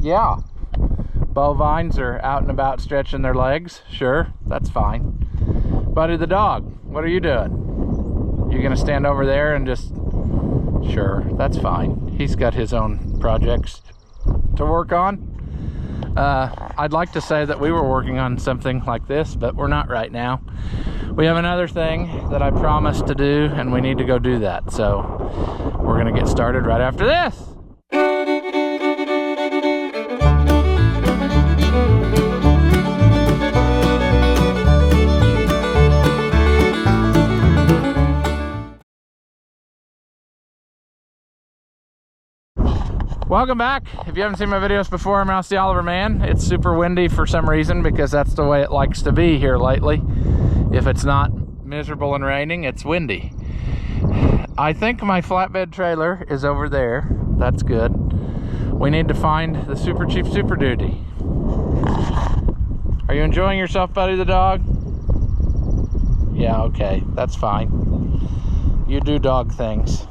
Yeah. Bovines are out and about stretching their legs. Sure, that's fine. Buddy the dog, what are you doing? You gonna stand over there and just... Sure, that's fine. He's got his own projects to work on. I'd like to say that we were working on something like this, but we're not right now. We have another thing that I promised to do, and we need to go do that. So we're gonna get started right after this. Welcome back. If you haven't seen my videos before, I'm Mouse the Oliver Man. It's super windy for some reason because that's the way it likes to be here lately. If it's not miserable and raining, it's windy. I think my flatbed trailer is over there. That's good. We need to find the Super Chief Super Duty. Are you enjoying yourself, Buddy the dog? Yeah, okay, that's fine. You do dog things.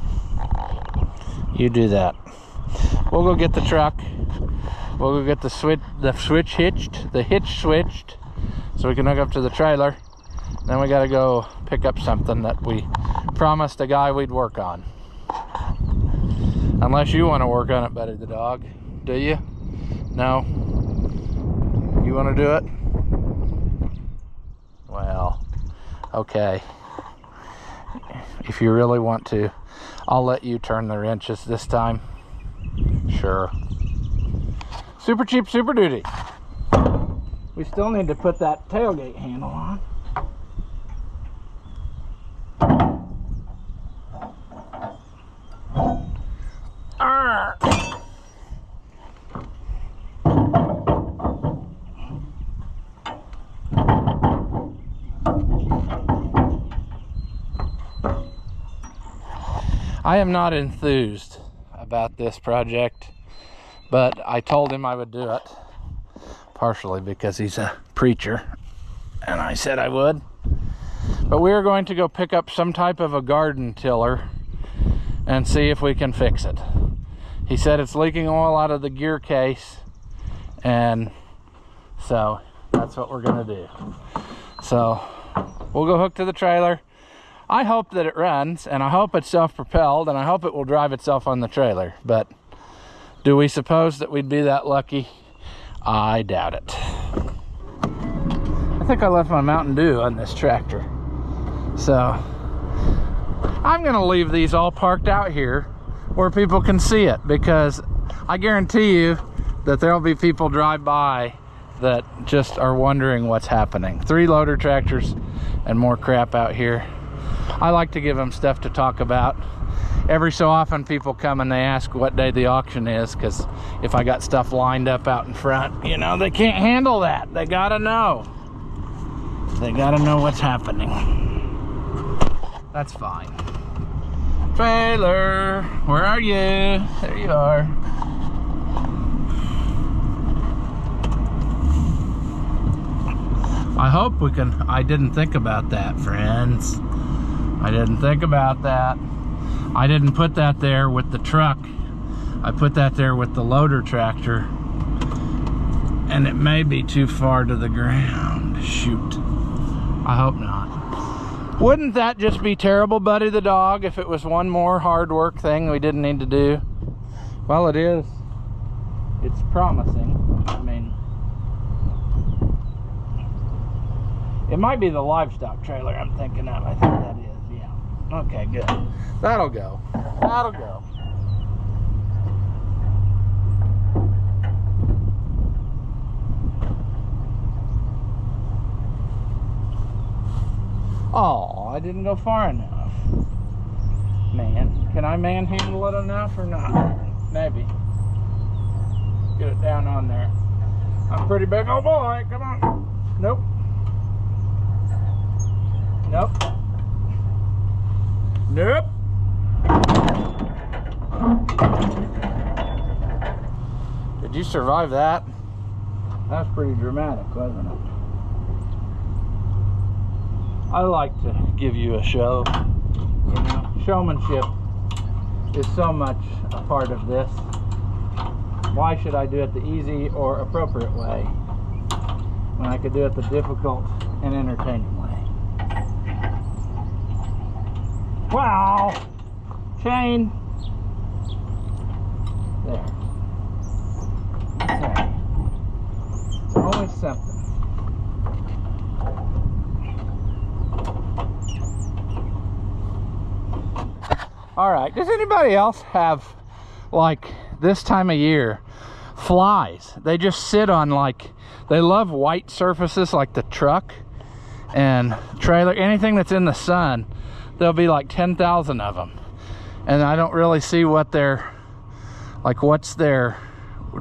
You do that. We'll go get the truck. We'll go get the hitch switched, so we can hook up to the trailer. Then we gotta go pick up something that we promised a guy we'd work on. Unless you want to work on it, Buddy the dog. Do you? No? You want to do it? Well, okay. If you really want to, I'll let you turn the wrenches this time. Sure. Super Cheap Super Duty. We still need to put that tailgate handle on. Arr. I am not enthused about this project, but I told him I would do it, partially because he's a preacher and I said I would. But we are going to go pick up some type of a garden tiller and see if we can fix it. He said it's leaking oil out of the gear case, and so that's what we're gonna do. So we'll go hook to the trailer. I hope that it runs, and I hope it's self-propelled, and I hope it will drive itself on the trailer. But do we suppose that we'd be that lucky? I doubt it. I think I left my Mountain Dew on this tractor. So I'm gonna leave these all parked out here where people can see it, because I guarantee you that there'll be people drive by that just are wondering what's happening. 3 loader tractors and more crap out here. I like to give them stuff to talk about. Every so often people come and they ask what day the auction is, because if I got stuff lined up out in front, you know, they can't handle that. They gotta know. They gotta know what's happening. That's fine. Trailer, where are you? There you are. I hope we can. I didn't think about that, friends. I didn't think about that. I didn't put that there with the truck. I put that there with the loader tractor. And it may be too far to the ground. Shoot. I hope not. Wouldn't that just be terrible, Buddy the dog, if it was one more hard work thing we didn't need to do? Well, it is. It's promising. I mean, it might be the livestock trailer I'm thinking of. I think that is. Okay, good. That'll go. That'll go. Oh, I didn't go far enough. Man, can I manhandle it enough or not? Maybe. Get it down on there. I'm a pretty big old boy. Come on. Nope. Nope. Nope. Did you survive that? That was pretty dramatic, wasn't it? I like to give you a show. You know, showmanship is so much a part of this. Why should I do it the easy or appropriate way when I could do it the difficult and entertaining way? Wow! Chain! There. Okay. It's always something. Alright, does anybody else have, like, this time of year, flies? They just sit on, like, they love white surfaces like the truck and trailer, anything that's in the sun. There'll be like 10,000 of them, and I don't really see what their, like, what's their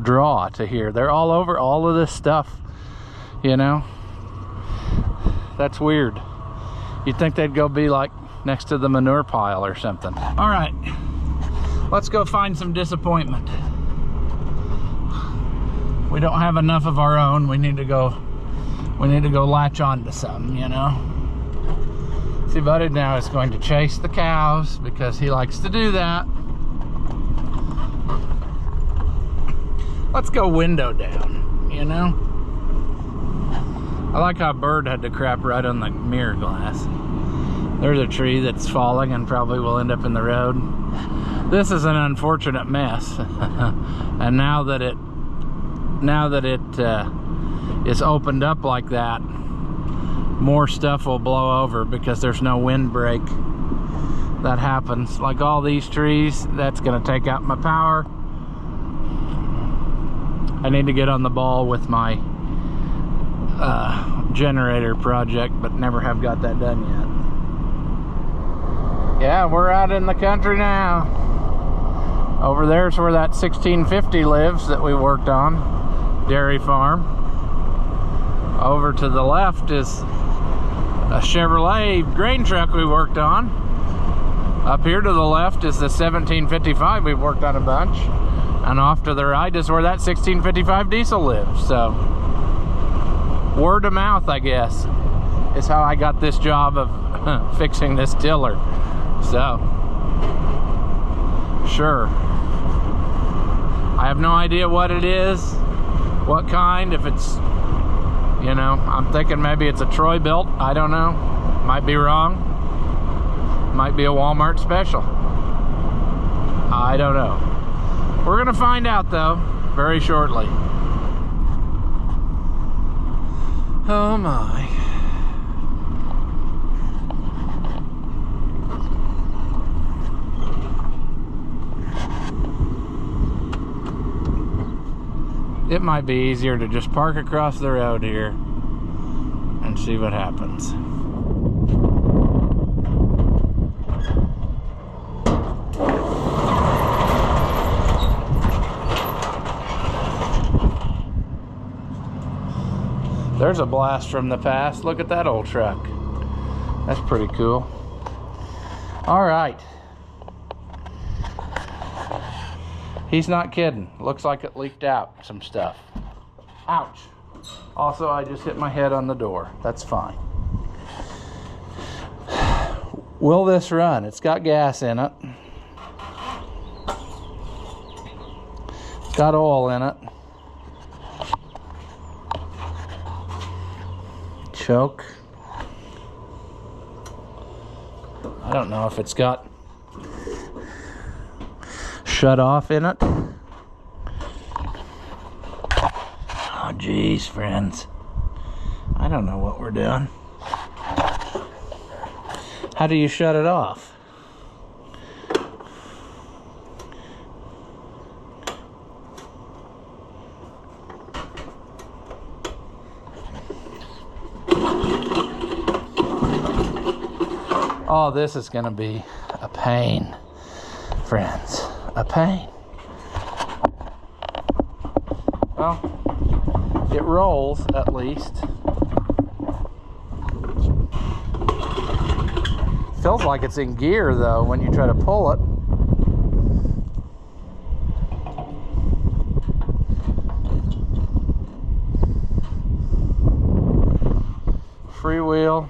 draw to here. They're all over all of this stuff, you know. That's weird. You'd think they'd go be like next to the manure pile or something. All right, let's go find some disappointment. We don't have enough of our own. We need to go latch on to some, you know. See, Buddy now is going to chase the cows because he likes to do that. Let's go window down, you know. I like how a bird had to crap right on the mirror glass. There's a tree that's falling and probably will end up in the road. This is an unfortunate mess. And now that it is opened up like that, more stuff will blow over because there's no windbreak. That happens. Like all these trees, that's gonna take out my power. I need to get on the ball with my generator project, but never have got that done yet. Yeah, we're out in the country now. Over there's where that 1650 lives that we worked on, dairy farm. Over to the left is a Chevrolet grain truck we worked on. Up here to the left is the 1755 we've worked on a bunch. And off to the right is where that 1655 diesel lives. So, word of mouth, I guess, is how I got this job of fixing this tiller. So, sure. I have no idea what it is, what kind, if it's, you know, I'm thinking maybe it's a Troy-Bilt, I don't know. Might be wrong. Might be a Walmart special. I don't know. We're gonna find out though, very shortly. Oh my. It might be easier to just park across the road here and see what happens. There's a blast from the past. Look at that old truck. That's pretty cool. All right. He's not kidding. Looks like it leaked out some stuff. Ouch. Also, I just hit my head on the door. That's fine. Will this run? It's got gas in it. It's got oil in it. Choke. I don't know if it's got shut off in it. Oh geez, friends, I don't know what we're doing. How do you shut it off? Oh, this is gonna be a pain, friends. A pain. Well, it rolls at least. Feels like it's in gear though when you try to pull it. Freewheel.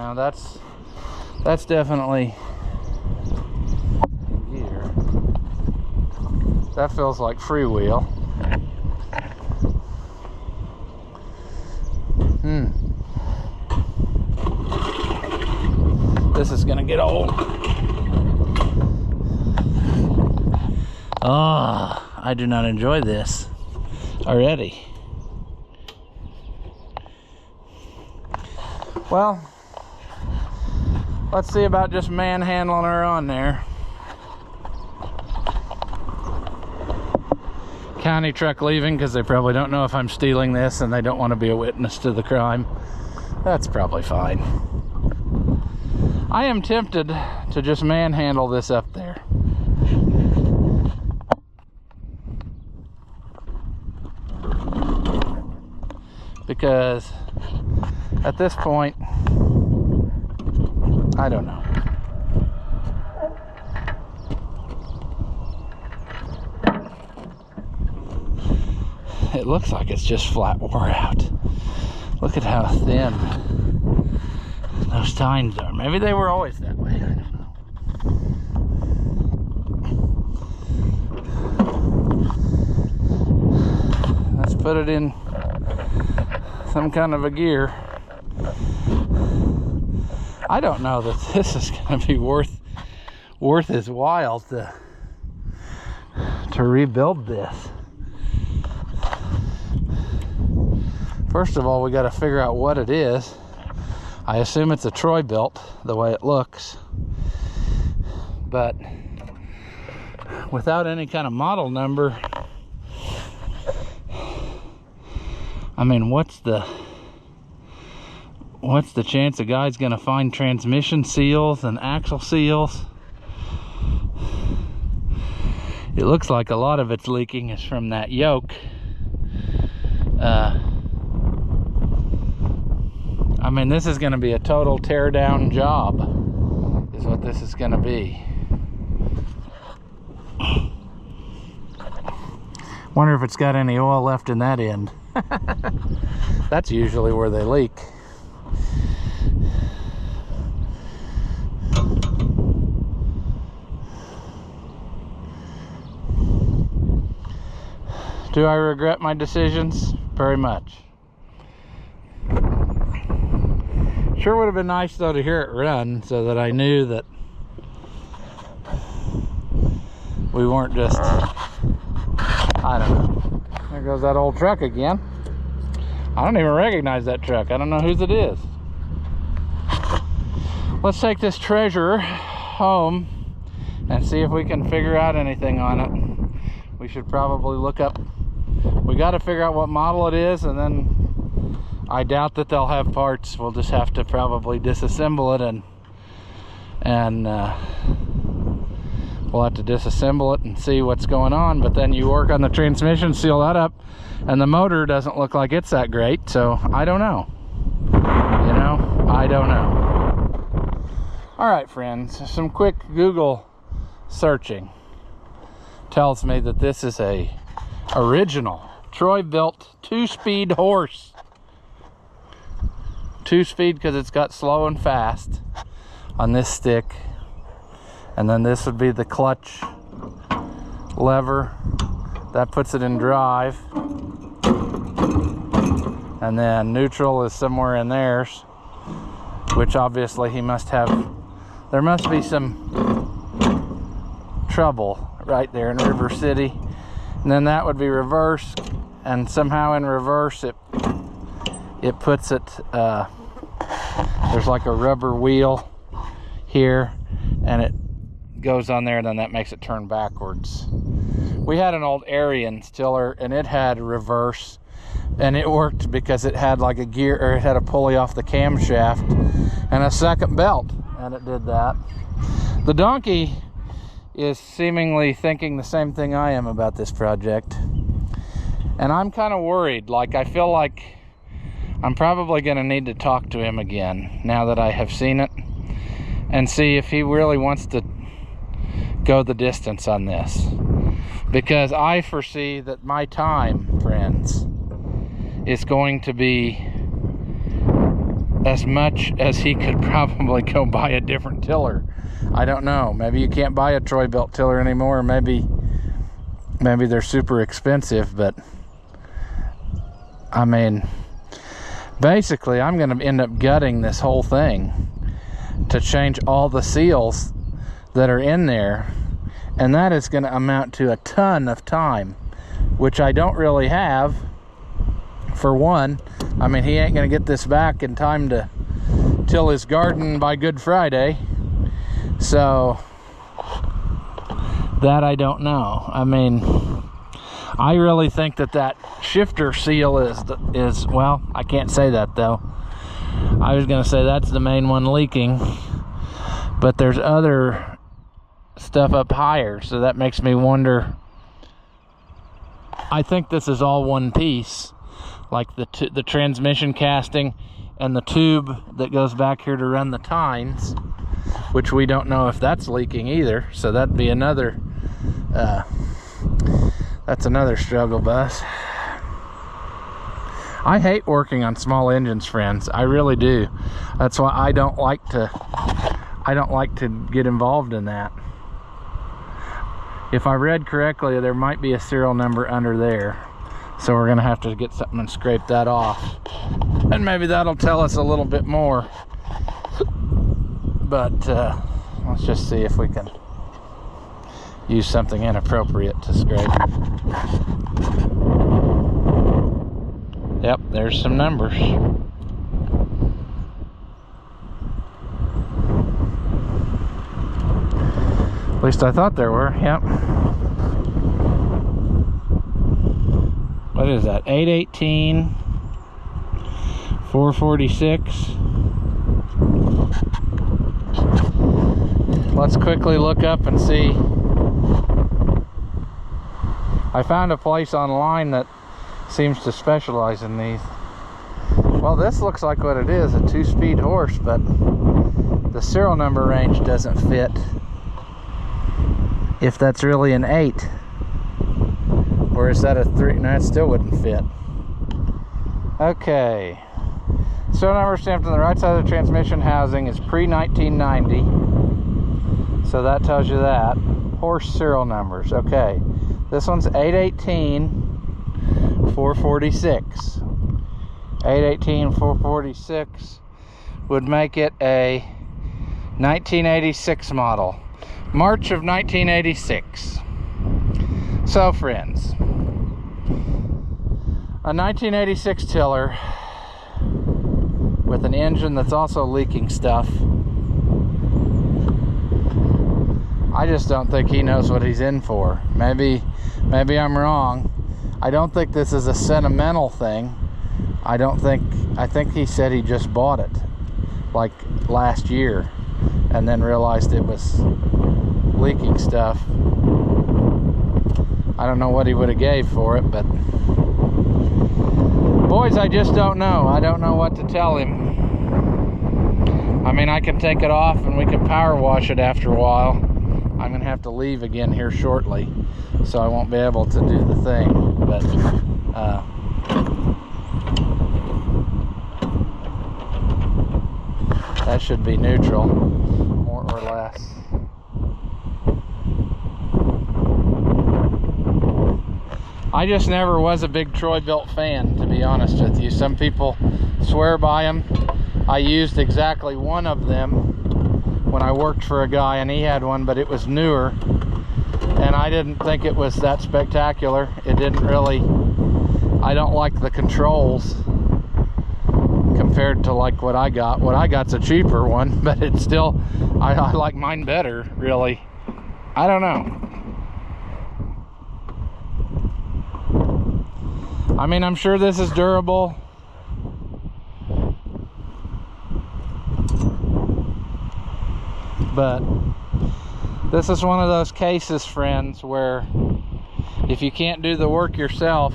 Now that's definitely gear. That feels like freewheel. This is gonna get old. Oh, I do not enjoy this already. Well, let's see about just manhandling her on there. County truck leaving because they probably don't know if I'm stealing this and they don't want to be a witness to the crime. That's probably fine. I am tempted to just manhandle this up there. Because at this point, I don't know. It looks like it's just flat wore out. Look at how thin those tines are. Maybe they were always that way. I don't know. Let's put it in some kind of a gear. I don't know that this is going to be worth his while to rebuild this. First of all, we got to figure out what it is. I assume it's a Troy-Bilt, the way it looks. But without any kind of model number, I mean, what's the chance a guy's going to find transmission seals and axle seals? It looks like a lot of it's leaking is from that yoke. I mean, this is going to be a total tear down job, is what this is going to be. Wonder if it's got any oil left in that end. That's usually where they leak. Do I regret my decisions? Very much. Sure would have been nice though to hear it run so that I knew that we weren't just, I don't know. There goes that old truck again. I don't even recognize that truck. I don't know whose it is. Let's take this treasure home and see if we can figure out anything on it. We should probably look up, we got to figure out what model it is, and then I doubt that they'll have parts. We'll just have to probably disassemble it and we'll have to disassemble it and see what's going on. But then you work on the transmission, seal that up, and the motor doesn't look like it's that great. So I don't know. You know, I don't know. All right, friends, some quick Google searching tells me that this is a original Troy-Bilt 2-speed horse. 2-speed because it's got slow and fast on this stick, and then this would be the clutch lever that puts it in drive, and then neutral is somewhere in theirs, which obviously he must have. There must be some trouble right there in River City. And then that would be reverse, and somehow in reverse it puts it, there's like a rubber wheel here, and it goes on there, and then that makes it turn backwards. We had an old Arian Stiller, and it had reverse, and it worked because it had like a gear, or it had a pulley off the camshaft and a second belt, and it did that. The donkey is seemingly thinking the same thing I am about this project, and I'm kind of worried. Like, I feel like I'm probably going to need to talk to him again now that I have seen it, and see if he really wants to go the distance on this, because I foresee that my time, friends, is going to be as much as he could probably go buy a different tiller. I don't know. Maybe you can't buy a Troy-Bilt tiller anymore. Maybe they're super expensive, but I mean, basically I'm going to end up gutting this whole thing to change all the seals that are in there, and that is going to amount to a ton of time, which I don't really have. For one, I mean, he ain't going to get this back in time to till his garden by Good Friday, so that I don't know. I mean, I really think that shifter seal is well, I can't say that though. I was gonna say that's the main one leaking, but there's other stuff up higher, so that makes me wonder. I think this is all one piece, like the transmission casting and the tube that goes back here to run the tines, which we don't know if that's leaking either, so that'd be another that's another struggle bus. I hate working on small engines, friends. I really do. That's why I don't like to get involved in that. If I read correctly, there might be a serial number under there, so we're gonna have to get something and scrape that off, and maybe that'll tell us a little bit more. But let's just see if we can use something inappropriate to scrape. Yep, there's some numbers. At least I thought there were. Yep. What is that? 818 446. Let's quickly look up and see. I found a place online that seems to specialize in these. Well, this looks like what it is, a 2-speed horse, but the serial number range doesn't fit. If that's really an 8, or is that a 3? No, it still wouldn't fit. Okay, serial number stamped on the right side of the transmission housing is pre-1990, so that tells you that. Horse serial numbers. Okay, this one's 818 446. 818 446 would make it a 1986 model. March of 1986. So friends, a 1986 tiller with an engine that's also leaking stuff. I just don't think he knows what he's in for. Maybe I'm wrong. I don't think this is a sentimental thing. I think he said he just bought it like last year and then realized it was leaking stuff. I don't know what he would have gave for it, but boys, I just don't know. I don't know what to tell him. I mean, I can take it off and we can power wash it after a while. I'm gonna have to leave again here shortly, so I won't be able to do the thing, but that should be neutral, more or less. I just never was a big Troy-Bilt fan, to be honest with you. Some people swear by them. I used exactly one of them when I worked for a guy, and he had one, but it was newer, and I didn't think it was that spectacular. It didn't really, I don't like the controls compared to like what I got. What I got's a cheaper one, but it's still, I like mine better, really. I don't know. I mean, I'm sure this is durable. But this is one of those cases, friends, where if you can't do the work yourself,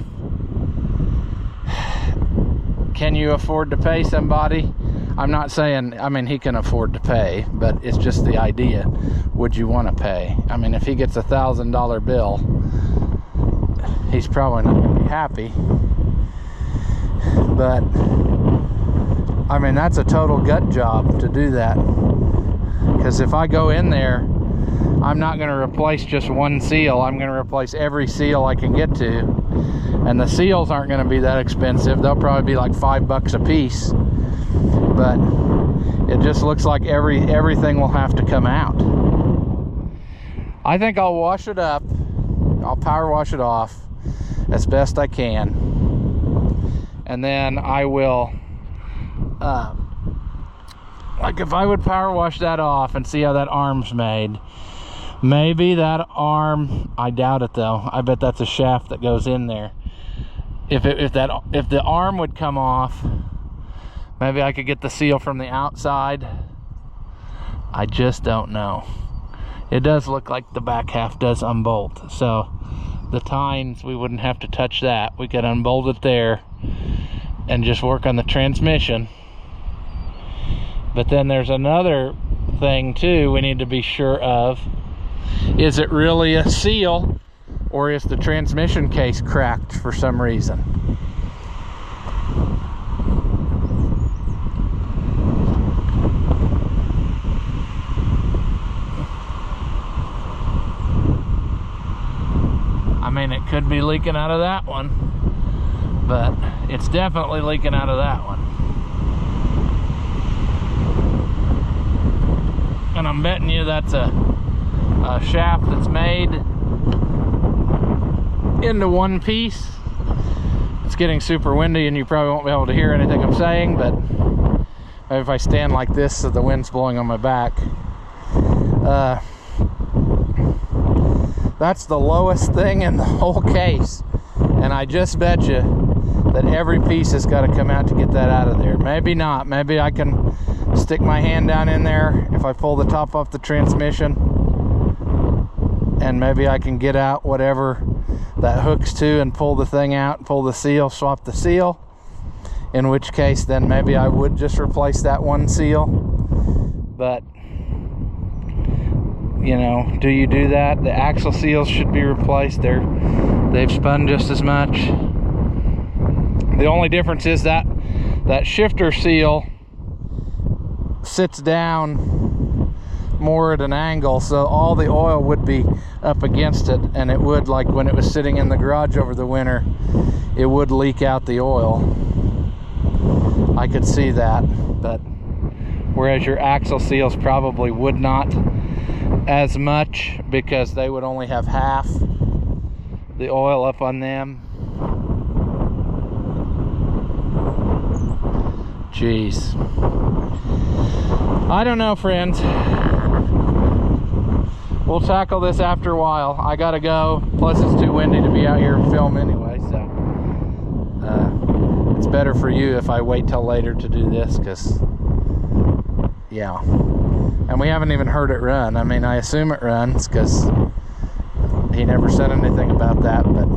can you afford to pay somebody? I'm not saying, I mean, he can afford to pay, but it's just the idea. Would you want to pay? I mean, if he gets a $1,000 bill, he's probably not going to be happy. But I mean, that's a total gut job to do that. Because if I go in there, I'm not going to replace just one seal. I'm going to replace every seal I can get to. And the seals aren't going to be that expensive. They'll probably be like $5 a piece. But it just looks like everything will have to come out. I think I'll wash it up. I'll power wash it off as best I can. And then I will, like if I would power wash that off and see how that arm's made. Maybe that arm, I doubt it though. I bet that's a shaft that goes in there. If the arm would come off, maybe I could get the seal from the outside. I just don't know. It does look like the back half does unbolt. So the tines, we wouldn't have to touch that. We could unbolt it there and just work on the transmission. But then there's another thing too we need to be sure of. Is it really a seal, or is the transmission case cracked for some reason? I mean, it could be leaking out of that one, but it's definitely leaking out of that one. And I'm betting you that's a shaft that's made into one piece. It's getting super windy and you probably won't be able to hear anything I'm saying, but maybe if I stand like this so the wind's blowing on my back. That's the lowest thing in the whole case, and I just bet you that every piece has got to come out to get that out of there. Maybe not. Maybe I can stick my hand down in there if I pull the top off the transmission, and maybe I can get out whatever that hooks to and pull the thing out, pull the seal, swap the seal, in which case then maybe I would just replace that one seal. But you know, do you do that? The axle seals should be replaced. They've spun just as much. The only difference is that shifter seal sits down more at an angle, so all the oil would be up against it, and it would, like when it was sitting in the garage over the winter, it would leak out the oil. I could see that, but whereas your axle seals probably would not as much, because they would only have half the oil up on them. Jeez, I don't know, friends. We'll tackle this after a while. I gotta go, plus it's too windy to be out here and film anyway, so it's better for you if I wait till later to do this, because yeah. And we haven't even heard it run. I mean, I assume it runs because he never said anything about that, but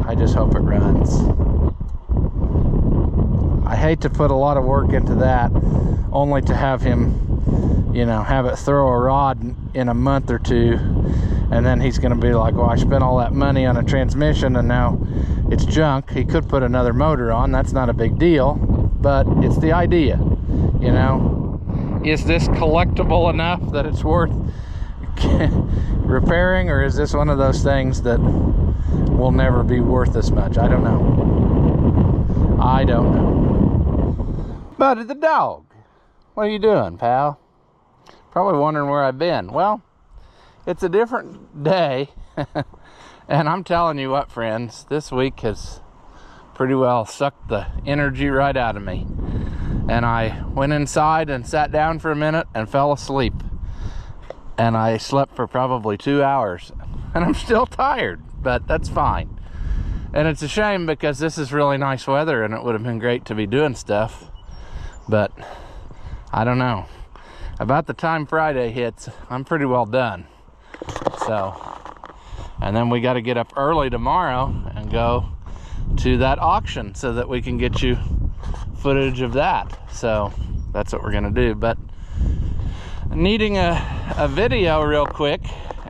I just hope it runs. I hate to put a lot of work into that only to have him, you know, have it throw a rod in a month or two, and then he's going to be like, well, I spent all that money on a transmission and now it's junk. He could put another motor on. That's not a big deal, but it's the idea, you know. Is this collectible enough that it's worth repairing, or is this one of those things that will never be worth as much? I don't know. I don't know. Buddy the dog, what are you doing, pal? Probably wondering where I've been. Well, it's a different day, and I'm telling you what, friends, this week has pretty well sucked the energy right out of me. And I went inside and sat down for a minute and fell asleep. And I slept for probably 2 hours. And I'm still tired, but that's fine. And it's a shame because this is really nice weather and it would have been great to be doing stuff. But I don't know. About the time Friday hits, I'm pretty well done. So, and then we got to get up early tomorrow and go to that auction so that we can get you footage of that. So that's what we're gonna do. But needing a video real quick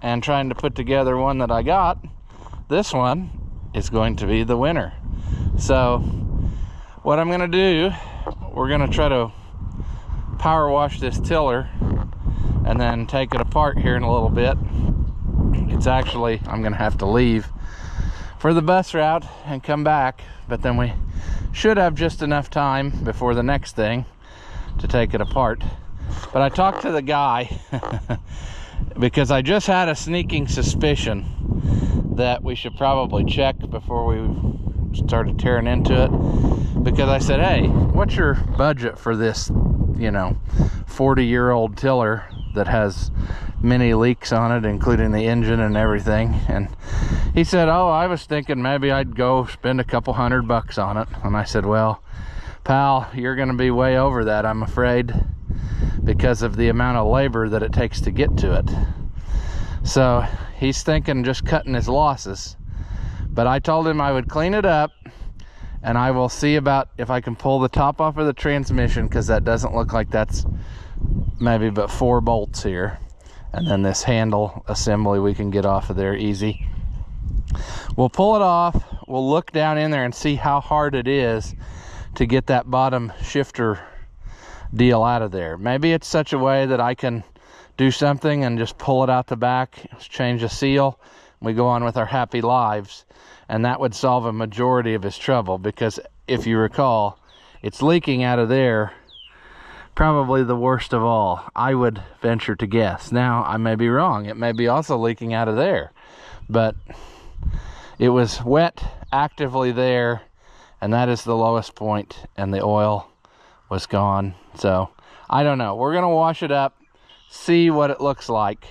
and trying to put together one that I got, this one is going to be the winner. So what I'm gonna do, we're gonna try to power wash this tiller and then take it apart here in a little bit. It's actually, I'm gonna have to leave for the bus route and come back, but then we should have just enough time before the next thing to take it apart. But I talked to the guy because I just had a sneaking suspicion that we should probably check before we started tearing into it, because I said, hey, what's your budget for this, you know, 40-year-old tiller that has many leaks on it, including the engine and everything? And he said, oh, I was thinking maybe I'd go spend a couple $100 on it. And I said, well, pal, you're gonna be way over that, I'm afraid, because of the amount of labor that it takes to get to it. So he's thinking just cutting his losses. But I told him I would clean it up, and I will see about if I can pull the top off of the transmission, because that doesn't look like that's maybe but 4 bolts here. And then this handle assembly we can get off of there easy. We'll pull it off, we'll look down in there and see how hard it is to get that bottom shifter deal out of there. Maybe it's such a way that I can do something and just pull it out the back, change the seal, we go on with our happy lives. And that would solve a majority of his trouble, because if you recall, it's leaking out of there, probably the worst of all, I would venture to guess. Now, I may be wrong. It may be also leaking out of there, but it was wet actively there, and that is the lowest point, and the oil was gone. So I don't know, we're gonna wash it up, see what it looks like.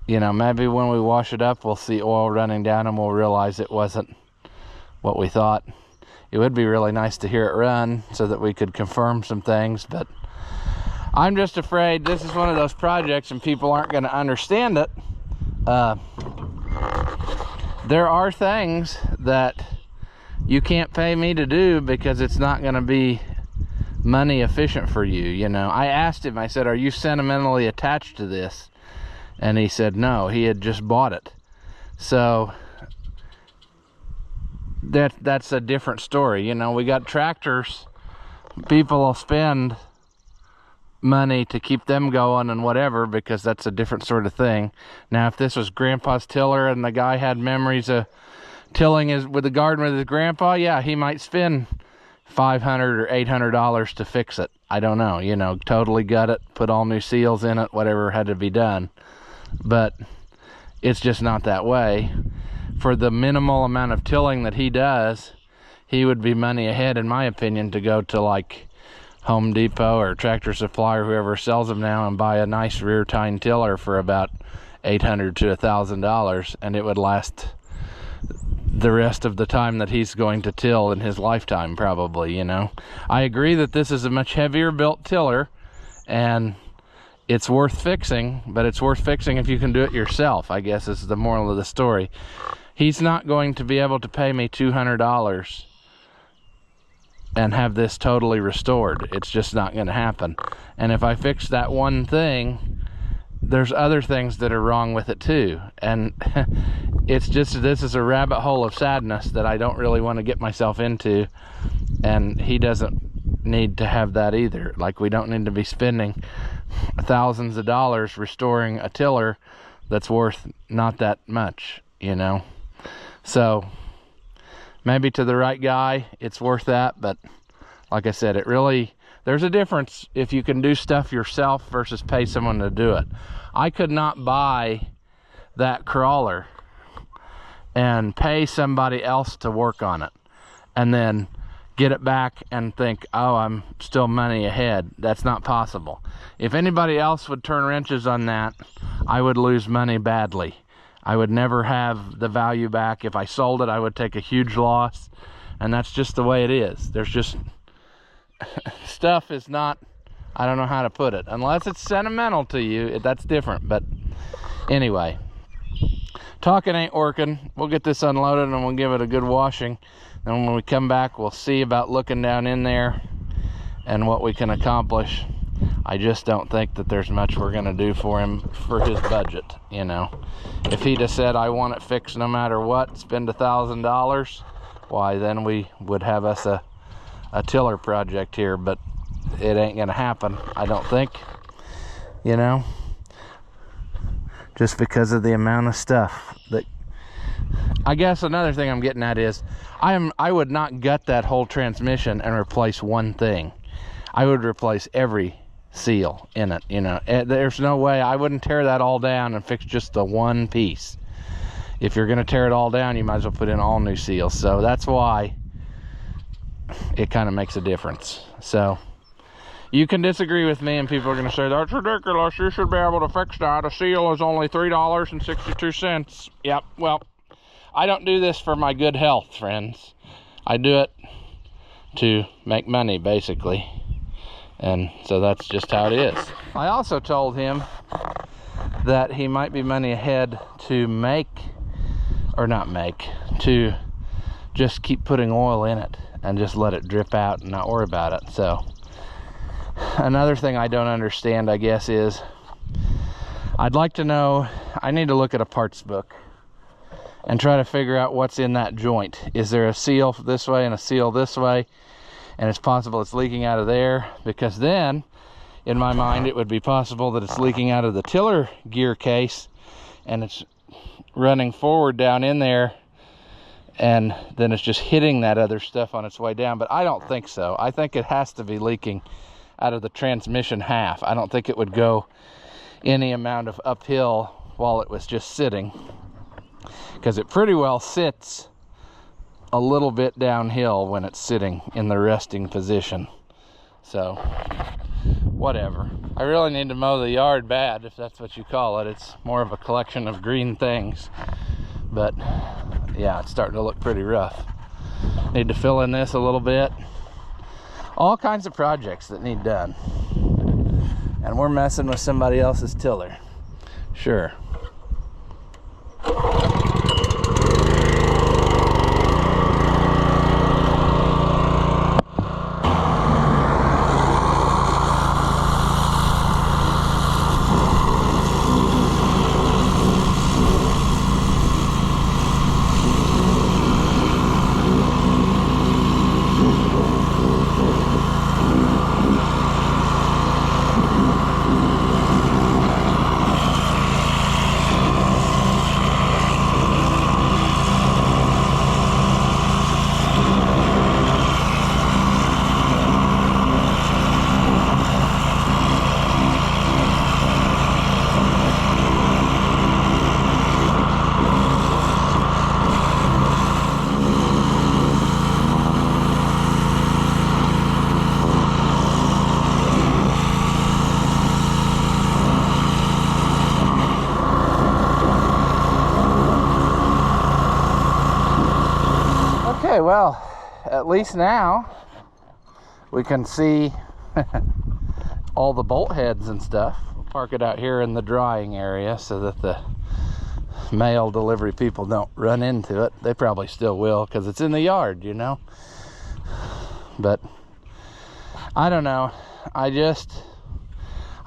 You know, maybe when we wash it up, we'll see oil running down and we'll realize it wasn't what we thought. It would be really nice to hear it run so that we could confirm some things, but I'm just afraid this is one of those projects and people aren't going to understand it. There are things that you can't pay me to do because it's not going to be money efficient for you. You know, I asked him, I said, are you sentimentally attached to this? And he said no, he had just bought it. So that's a different story. You know, we got tractors, people will spend money to keep them going and whatever, because that's a different sort of thing. Now, if this was grandpa's tiller and the guy had memories of tilling with the garden with his grandpa, yeah, he might spend $500 or $800 to fix it. I don't know, you know, totally gut it, put all new seals in it, whatever had to be done. But it's just not that way. For the minimal amount of tilling that he does, he would be money ahead, in my opinion, to go to like Home Depot or Tractor Supply or whoever sells them now and buy a nice rear tine tiller for about $800 to $1,000, and it would last the rest of the time that he's going to till in his lifetime, probably. You know, I agree that this is a much heavier built tiller and it's worth fixing, but it's worth fixing if you can do it yourself, I guess is the moral of the story. He's not going to be able to pay me $200 and have this totally restored. It's just not going to happen. And if I fix that one thing, there's other things that are wrong with it too. And it's just, this is a rabbit hole of sadness that I don't really want to get myself into. And he doesn't need to have that either. Like, we don't need to be spending thousands of dollars restoring a tiller that's worth not that much, you know. So maybe to the right guy it's worth that, but like I said, it really, there's a difference if you can do stuff yourself versus pay someone to do it. I could not buy that crawler and pay somebody else to work on it and then get it back and think, oh, I'm still money ahead. That's not possible. If anybody else would turn wrenches on that, I would lose money badly. I would never have the value back. If I sold it, I would take a huge loss, and that's just the way it is. There's just stuff is not, I don't know how to put it, unless it's sentimental to you, that's different. But anyway, talking ain't working. We'll get this unloaded and we'll give it a good washing. And when we come back, we'll see about looking down in there and what we can accomplish. I just don't think that there's much we're going to do for him for his budget, you know. If he'd have said, I want it fixed no matter what, spend $1,000, why, then we would have us a a tiller project here, but it ain't gonna happen, I don't think, you know, just because of the amount of stuff that, I guess another thing I'm getting at is I would not gut that whole transmission and replace one thing. I would replace every seal in it, you know. There's no way. I wouldn't tear that all down and fix just the one piece. If you're gonna tear it all down, you might as well put in all new seals. So that's why it kind of makes a difference. So you can disagree with me, and people are gonna say, that's ridiculous, you should be able to fix that. A seal is only $3.62. Yep, well, I don't do this for my good health, friends. I do it to make money, basically. And so that's just how it is. I also told him that he might be money ahead to to just keep putting oil in it and just let it drip out and not worry about it. So another thing I don't understand, I guess, is I'd like to know, I need to look at a parts book and try to figure out what's in that joint. Is there a seal this way and a seal this way? And it's possible it's leaking out of there, because then in my mind it would be possible that it's leaking out of the tiller gear case and it's running forward down in there, and then it's just hitting that other stuff on its way down. But I don't think so. I think it has to be leaking out of the transmission half. I don't think it would go any amount of uphill while it was just sitting, because it pretty well sits a little bit downhill when it's sitting in the resting position. So whatever. I really need to mow the yard bad, if that's what you call it. It's more of a collection of green things, but yeah, it's starting to look pretty rough. Need to fill in this a little bit. All kinds of projects that need done, and we're messing with somebody else's tiller. Sure. Okay, well, at least now we can see all the bolt heads and stuff. We'll park it out here in the drying area so that the mail delivery people don't run into it. They probably still will, because it's in the yard, you know. But I don't know. I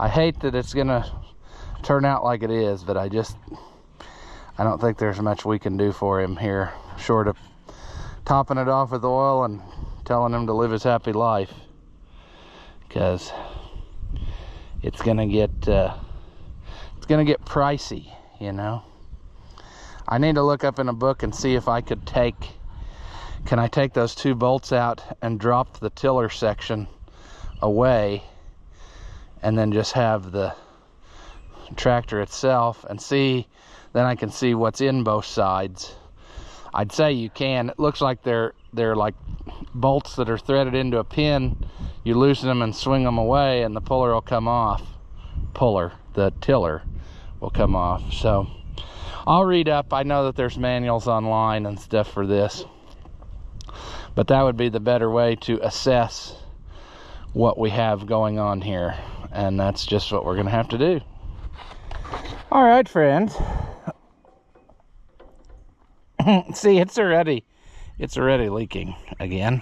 hate that it's gonna turn out like it is, but I don't think there's much we can do for him here, short of topping it off with oil and telling him to live his happy life, because it's gonna get pricey, you know. I need to look up in a book and see if I could can I take those two bolts out and drop the tiller section away, and then just have the tractor itself, and then I can see what's in both sides. I'd say you can. It looks like they're like bolts that are threaded into a pin. You loosen them and swing them away, and the puller will come off. The tiller will come off. So I'll read up. I know that there's manuals online and stuff for this, but that would be the better way to assess what we have going on here, and that's just what we're gonna have to do. All right, friends. See, it's already leaking again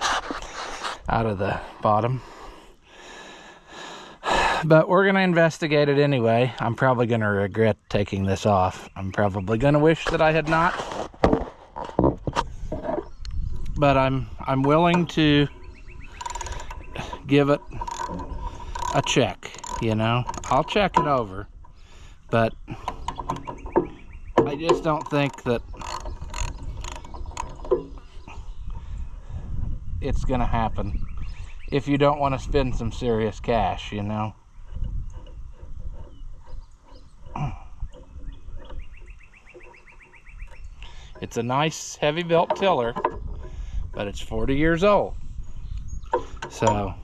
out of the bottom, but we're gonna investigate it anyway. I'm probably gonna regret taking this off. I'm probably gonna wish that I had not, but I'm willing to give it a check, you know. I'll check it over, but I just don't think that it's gonna happen if you don't want to spend some serious cash, you know. It's a nice heavy built tiller, but it's 40 years old. So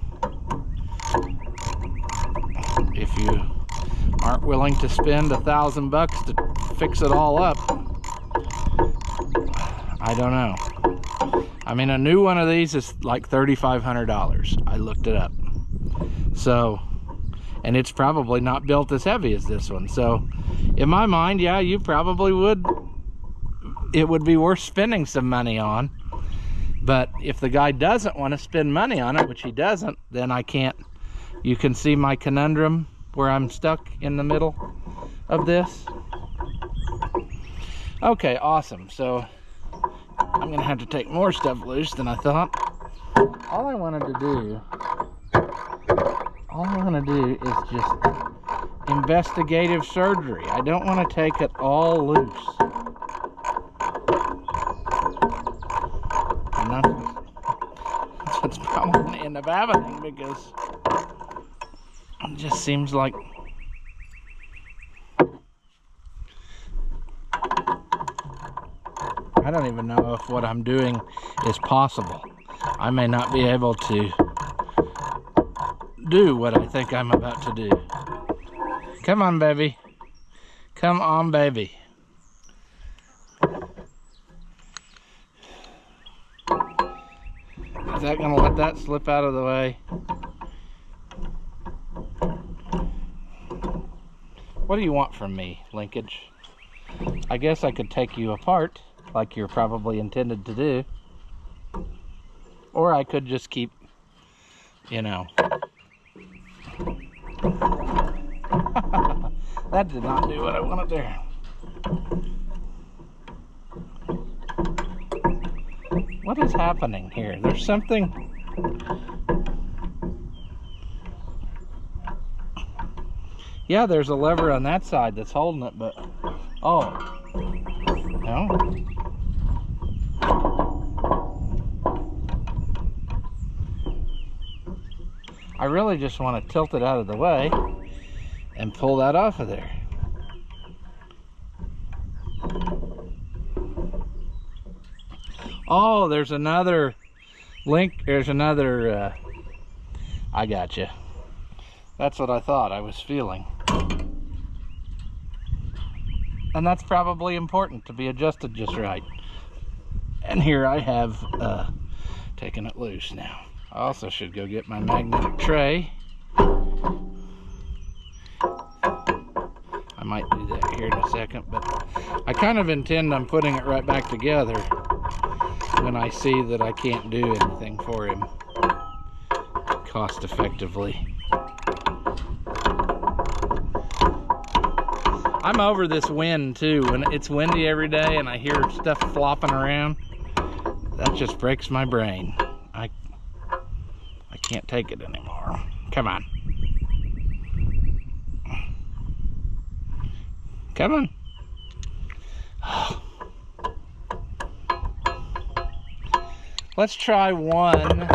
if you aren't willing to spend $1,000 to fix it all up, I don't know. I mean, a new one of these is like $3,500. I looked it up. So, and it's probably not built as heavy as this one. So in my mind, yeah, you probably would, it would be worth spending some money on. But if the guy doesn't want to spend money on it, which he doesn't, then I can't. You can see my conundrum where I'm stuck in the middle of this. Okay, awesome. So I'm gonna have to take more stuff loose than I thought. All I wanted to do is just investigative surgery. I don't want to take it all loose. And that's what's probably going to end up happening, because it just seems like I don't even know if what I'm doing is possible. I may not be able to do what I think I'm about to do. Come on, baby. Come on, baby. Is that gonna let that slip out of the way? What do you want from me, linkage? I guess I could take you apart, like you're probably intended to do. Or I could just keep, you know. That did not do what I wanted there. What is happening here? There's something. Yeah, there's a lever on that side that's holding it, but oh no. I really just want to tilt it out of the way and pull that off of there. Oh, there's another link. There's another, I got you. That's what I thought I was feeling. And that's probably important to be adjusted just right. And here I have taken it loose now. I also should go get my magnetic tray. I might do that here in a second, but I kind of intend on putting it right back together when I see that I can't do anything for him cost effectively. I'm over this wind too. When it's windy every day and I hear stuff flopping around, that just breaks my brain. I can't take it anymore. Come on. Come on. Oh. Let's try one.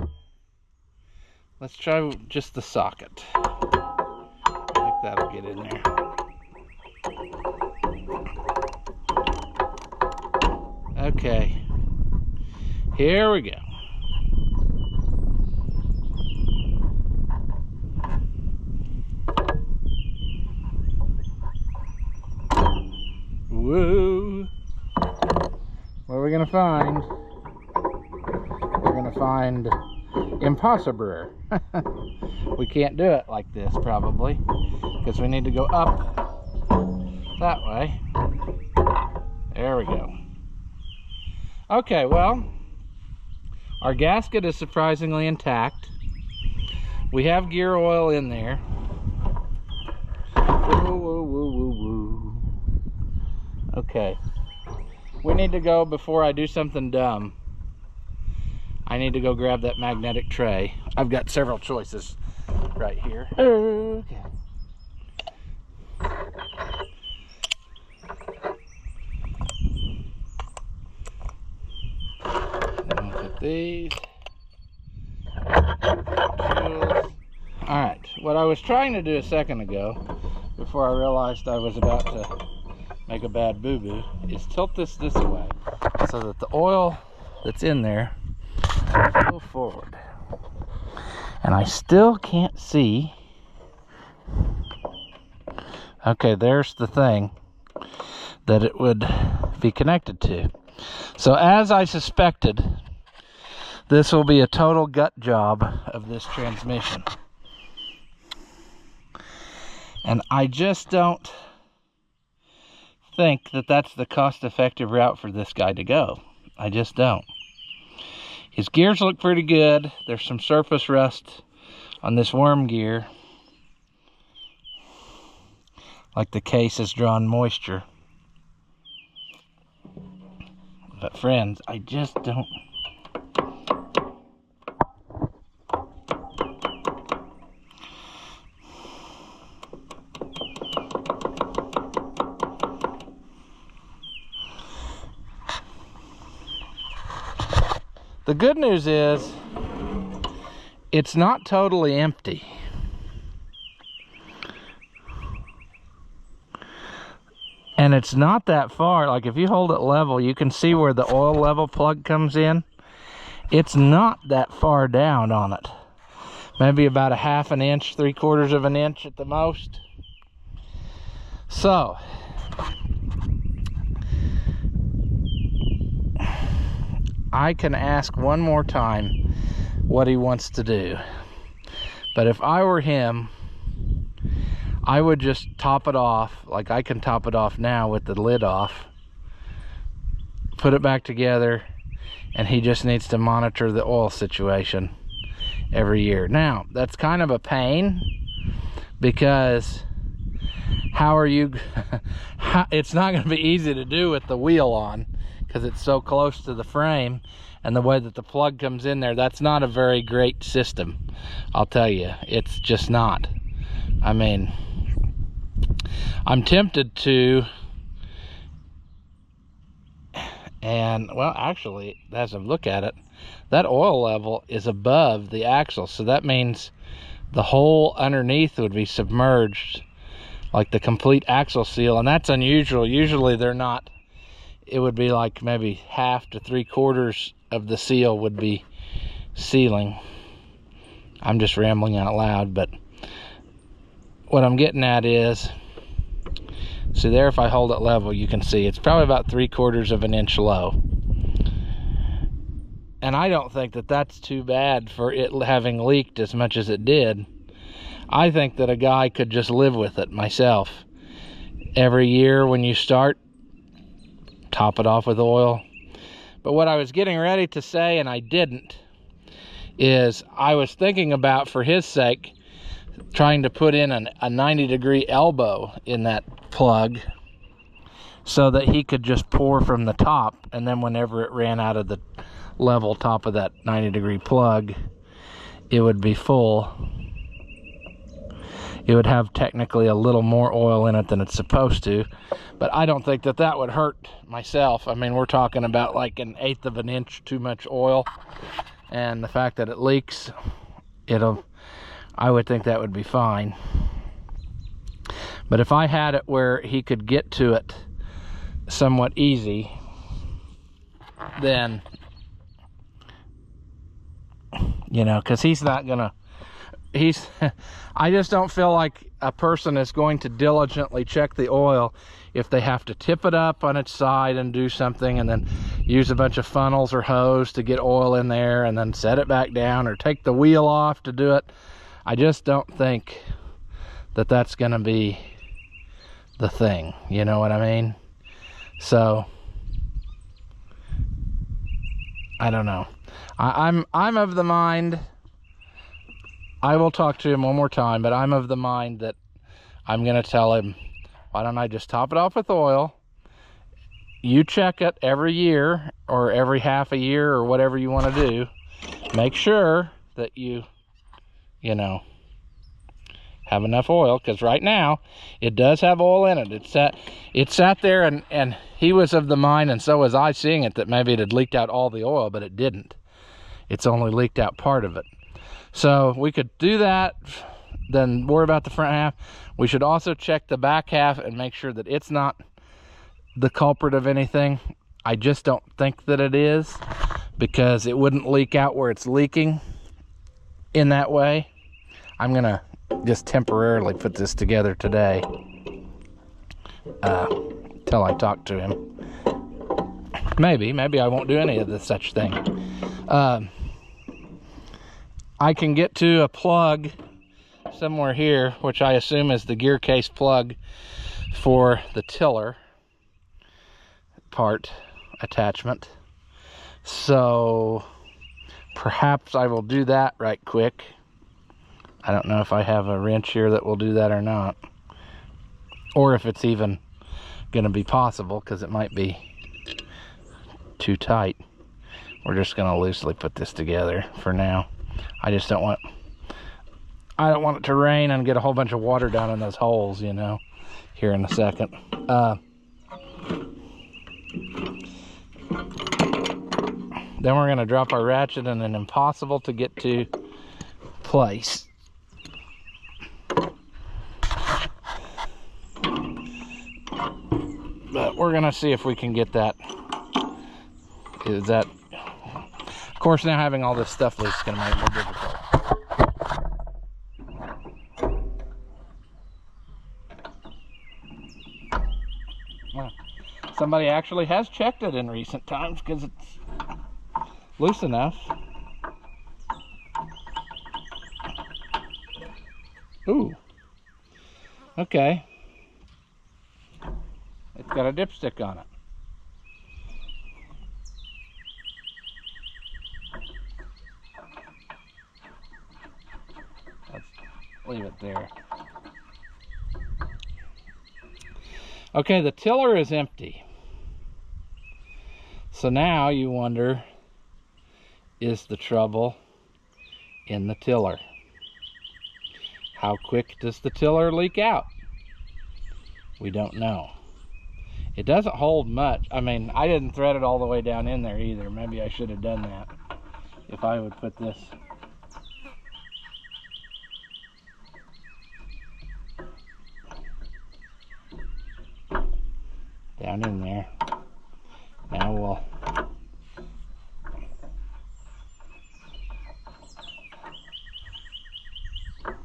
Let's try just the socket. I think that'll get in there. Okay. Here we go. Woo! What are we gonna find? We're gonna find impossible. We can't do it like this probably, because we need to go up that way. There we go. Okay, well, our gasket is surprisingly intact. We have gear oil in there. Woo, woo, woo, woo, woo. Okay, we need to go, before I do something dumb, I need to go grab that magnetic tray. I've got several choices right here. Okay. Look at these. Alright, what I was trying to do a second ago, before I realized I was about to make a bad boo-boo, is tilt this way so that the oil that's in there will go forward. And I still can't see. Okay, there's the thing that it would be connected to. So as I suspected, this will be a total gut job of this transmission. And I just don't think that that's the cost-effective route for this guy to go. I just don't. His gears look pretty good. There's some surface rust on this worm gear, like the case has drawn moisture. But friends, I just don't. The good news is, it's not totally empty. And it's not that far. Like if you hold it level, you can see where the oil level plug comes in. It's not that far down on it. Maybe about a half an inch, 3/4 of an inch at the most. So, I can ask one more time what he wants to do. But if I were him, I would just top it off, like I can top it off now with the lid off, put it back together, and he just needs to monitor the oil situation every year. Now, that's kind of a pain, because how are you, it's not going to be easy to do with the wheel on, because it's so close to the frame, and the way that the plug comes in there, that's not a very great system. I'll tell you, it's just not. I mean, I'm tempted to, and well, actually, as I look at it, that oil level is above the axle, so that means the hole underneath would be submerged, like the complete axle seal, and that's unusual. Usually they're not. It would be like maybe half to 3/4 of the seal would be sealing. I'm just rambling out loud, but what I'm getting at is, see there, if I hold it level, you can see it's probably about 3/4 of an inch low. And I don't think that that's too bad for it having leaked as much as it did. I think that a guy could just live with it myself. Every year when you start, top it off with oil. But what I was getting ready to say, and I didn't, is I was thinking about, for his sake, trying to put in a 90-degree elbow in that plug so that he could just pour from the top, and then whenever it ran out of the level top of that 90-degree plug, it would be full. It would have technically a little more oil in it than it's supposed to, but I don't think that that would hurt myself. I mean, we're talking about like 1/8 of an inch too much oil, and the fact that it leaks, I would think that would be fine. But if I had it where he could get to it somewhat easy, then, you know, because he's not gonna, I just don't feel like a person is going to diligently check the oil if they have to tip it up on its side and do something, and then use a bunch of funnels or hose to get oil in there, and then set it back down, or take the wheel off to do it. I just don't think that that's going to be the thing, you know what I mean? So I don't know. I'm of the mind, I will talk to him one more time, but I'm of the mind that I'm going to tell him, why don't I just top it off with oil? You check it every year, or every half a year, or whatever you want to do. Make sure that you you know, have enough oil, because right now it does have oil in it. It sat there, and he was of the mind, and so was I, seeing it, that maybe it had leaked out all the oil, but it didn't. It's only leaked out part of it. So we could do that, then worry about the front half. We should also check the back half and make sure that it's not the culprit of anything. I just don't think that it is, because it wouldn't leak out where it's leaking in that way. I'm gonna just temporarily put this together today till I talk to him. Maybe I won't do any of this such thing. I can get to a plug somewhere here, which I assume is the gear case plug for the tiller part attachment. So perhaps I will do that right quick. I don't know if I have a wrench here that will do that or not, or if it's even going to be possible, because it might be too tight. We're just going to loosely put this together for now. I don't want it to rain and get a whole bunch of water down in those holes, you know, here in a second. Then we're going to drop our ratchet in an impossible to get to place. But we're going to see if we can get that. Of course, now having all this stuff loose is going to make it more difficult. Well, somebody actually has checked it in recent times, because it's loose enough. Ooh. Okay. It's got a dipstick on it. Let's leave it there. Okay, the tiller is empty. So now you wonder, is the trouble in the tiller? How quick does the tiller leak out? We don't know. It doesn't hold much. I mean, I didn't thread it all the way down in there either. Maybe I should have done that. If I would put this down in there. Now we'll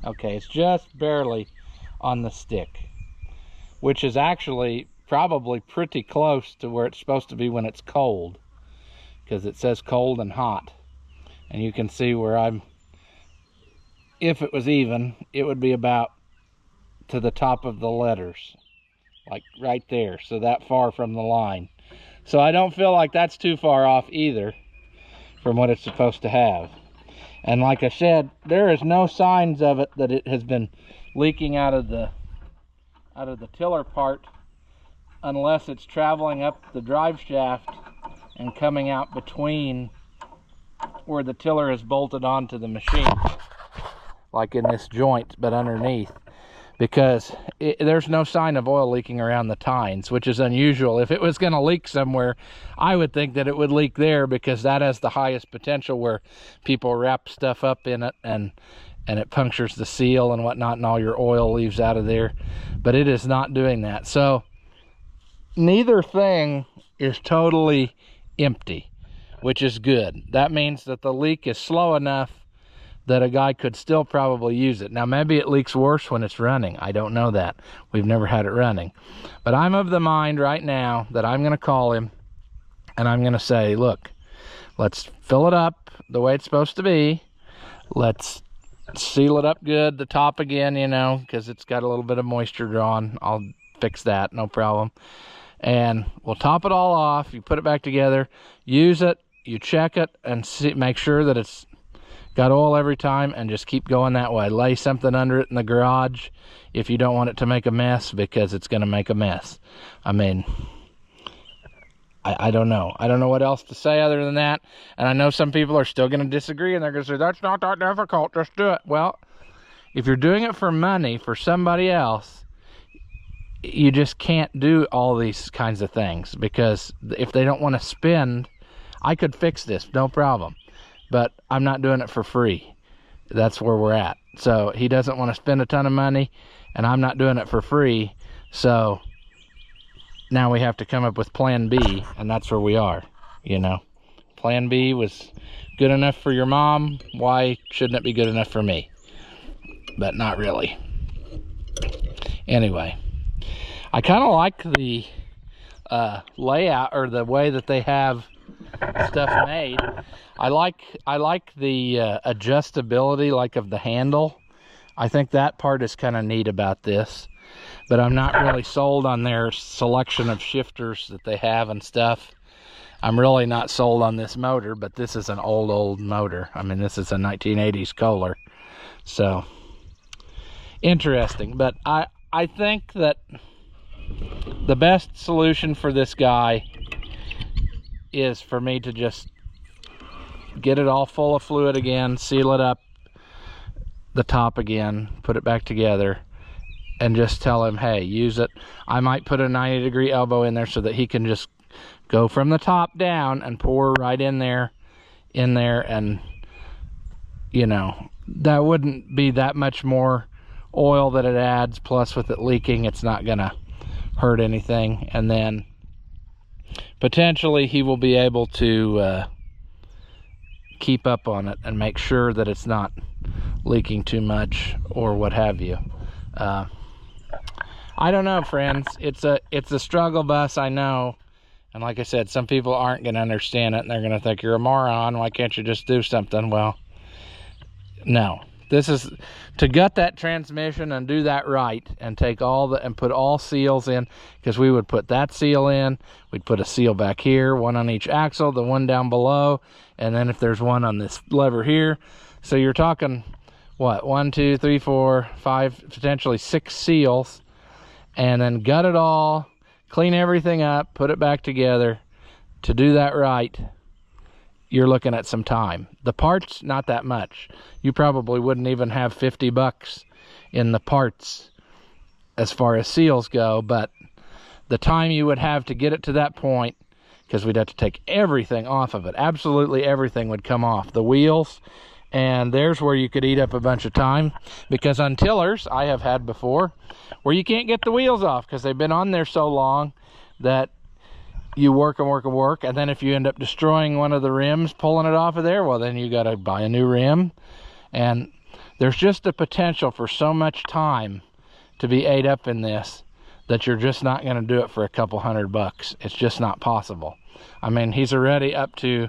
okay, it's just barely on the stick, which is actually probably pretty close to where it's supposed to be when it's cold, because it says cold and hot, and you can see where if it was even, it would be about to the top of the letters, like right there, so that far from the line. So I don't feel like that's too far off either from what it's supposed to have. And like I said, there is no signs of it that it has been leaking out of the tiller part, unless it's traveling up the drive shaft and coming out between where the tiller is bolted onto the machine, like in this joint, but underneath, because there's no sign of oil leaking around the tines, which is unusual. If it was going to leak somewhere, I would think that it would leak there, because that has the highest potential, where people wrap stuff up in it and it punctures the seal and whatnot, and all your oil leaves out of there. But it is not doing that. So neither thing is totally empty, which is good. That means that the leak is slow enough that a guy could still probably use it. Now, maybe it leaks worse when it's running. I don't know that. We've never had it running. But I'm of the mind right now that I'm going to call him, and I'm going to say, look, let's fill it up the way it's supposed to be. Let's seal it up good, the top again, you know, because it's got a little bit of moisture drawn. I'll fix that, no problem. And we'll top it all off. You put it back together, use it, you check it, and see, make sure that it's got oil every time, and just keep going that way. Lay something under it in the garage if you don't want it to make a mess, because it's going to make a mess. I mean, I don't know. I don't know what else to say other than that. And I know some people are still going to disagree, and they're going to say, that's not that difficult, just do it. Well, if you're doing it for money for somebody else, you just can't do all these kinds of things, because if they don't want to spend, I could fix this, no problem, but I'm not doing it for free. That's where we're at. So he doesn't want to spend a ton of money, and I'm not doing it for free. So now we have to come up with plan B, and that's where we are, you know. Plan B was good enough for your mom. Why shouldn't it be good enough for me? But not really. Anyway, I kind of like the layout, or the way that they have stuff made. I like the adjustability, like, of the handle. I think that part is kind of neat about this, but I'm not really sold on their selection of shifters that they have and stuff. I'm really not sold on this motor, but this is an old motor. I mean, this is a 1980s Kohler, so interesting. But I think that the best solution for this guy is for me to just get it all full of fluid again, seal it up the top again, put it back together, and just tell him, hey, use it. I might put a 90-degree elbow in there so that he can just go from the top down and pour right in there, and, you know, that wouldn't be that much more oil that it adds. Plus, with it leaking, it's not gonna hurt anything. And then potentially he will be able to keep up on it and make sure that it's not leaking too much or what have you. I don't know, friends. It's a struggle bus, I know. And like I said, some people aren't going to understand it, and they're going to think you're a moron. Why can't you just do something? Well, no. This is to gut that transmission and do that right, and take all the, and put all seals in, because we would put that seal in, we'd put a seal back here, one on each axle, the one down below, and then if there's one on this lever here. So you're talking, what, 1, 2, 3, 4, 5, potentially 6 seals, and then gut it all, clean everything up, put it back together. To do that right, you're looking at some time. The parts, not that much. You probably wouldn't even have 50 bucks in the parts as far as seals go, but the time you would have to get it to that point, because we'd have to take everything off of it. Absolutely everything would come off. The wheels, and there's where you could eat up a bunch of time, because on tillers, I have had before, where you can't get the wheels off because they've been on there so long that you work and work and work, and then if you end up destroying one of the rims, pulling it off of there, well, then you got to buy a new rim. And there's just a potential for so much time to be ate up in this that you're just not going to do it for a couple $100. It's just not possible. I mean, he's already up to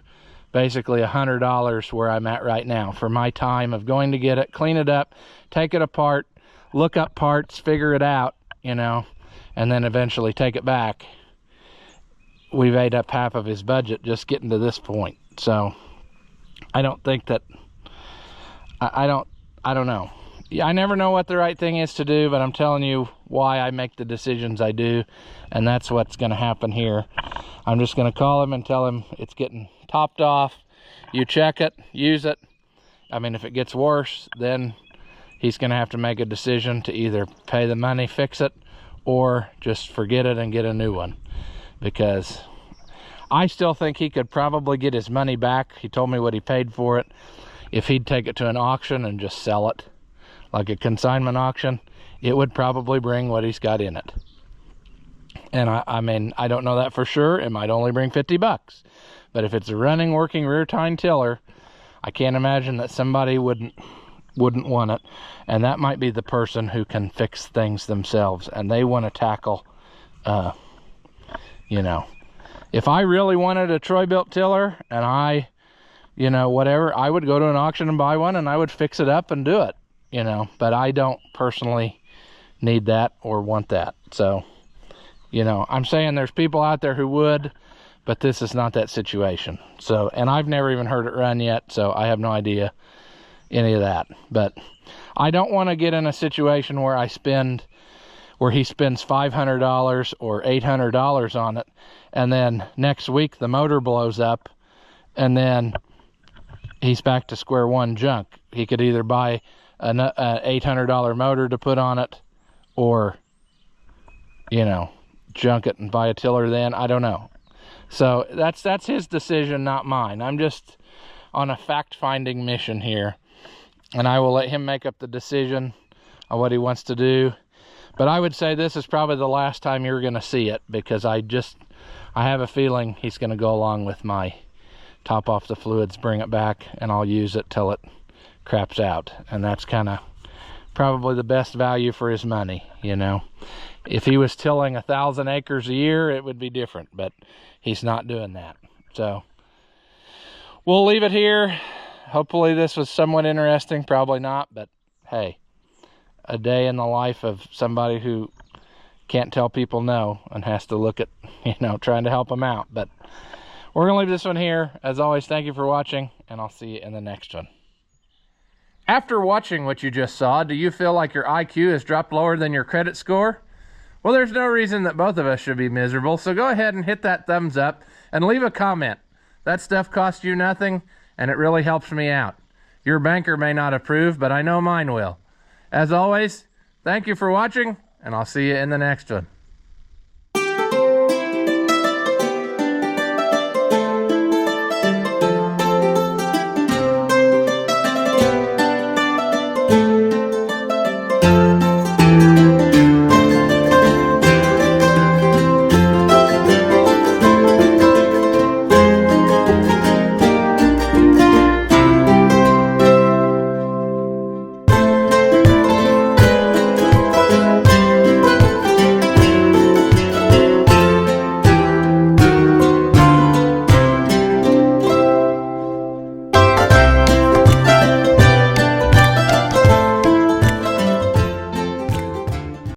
basically $100 where I'm at right now for my time of going to get it, clean it up, take it apart, look up parts, figure it out, you know, and then eventually take it back. We've ate up half of his budget just getting to this point. So I don't think that, I don't know. I never know what the right thing is to do, but I'm telling you why I make the decisions I do, and that's what's going to happen here. I'm just going to call him and tell him it's getting topped off. You check it, use it. I mean, if it gets worse, then he's going to have to make a decision to either pay the money, fix it, or just forget it and get a new one. Because I still think he could probably get his money back. He told me what he paid for it. If he'd take it to an auction and just sell it, like a consignment auction, it would probably bring what he's got in it. And I mean, I don't know that for sure. It might only bring 50 bucks. But if it's a running, working rear tine tiller, I can't imagine that somebody wouldn't want it. And that might be the person who can fix things themselves, and they want to tackle, you know, if I really wanted a Troy-Bilt tiller and I, you know, whatever, I would go to an auction and buy one, and I would fix it up and do it, you know. But I don't personally need that or want that. So, you know, I'm saying there's people out there who would, but this is not that situation. So, and I've never even heard it run yet, so I have no idea any of that. But I don't want to get in a situation where where he spends $500 or $800 on it, and then next week the motor blows up, and then he's back to square one junk. He could either buy an $800 motor to put on it, or, you know, junk it and buy a tiller then. I don't know. So that's his decision, not mine. I'm just on a fact-finding mission here, and I will let him make up the decision on what he wants to do. But I would say this is probably the last time you're going to see it, because I have a feeling he's going to go along with my top off the fluids, bring it back, and I'll use it till it craps out. And that's kind of probably the best value for his money, you know. If he was tilling 1,000 acres a year, it would be different, but he's not doing that. So we'll leave it here. Hopefully this was somewhat interesting. Probably not, but hey, a day in the life of somebody who can't tell people no and has to look at, you know, trying to help them out. But we're gonna leave this one here. As always, thank you for watching, and I'll see you in the next one. After watching what you just saw, do you feel like your IQ has dropped lower than your credit score? Well, there's no reason that both of us should be miserable, so go ahead and hit that thumbs up and leave a comment. That stuff costs you nothing, and it really helps me out. Your banker may not approve, but I know mine will. As always, thank you for watching, and I'll see you in the next one.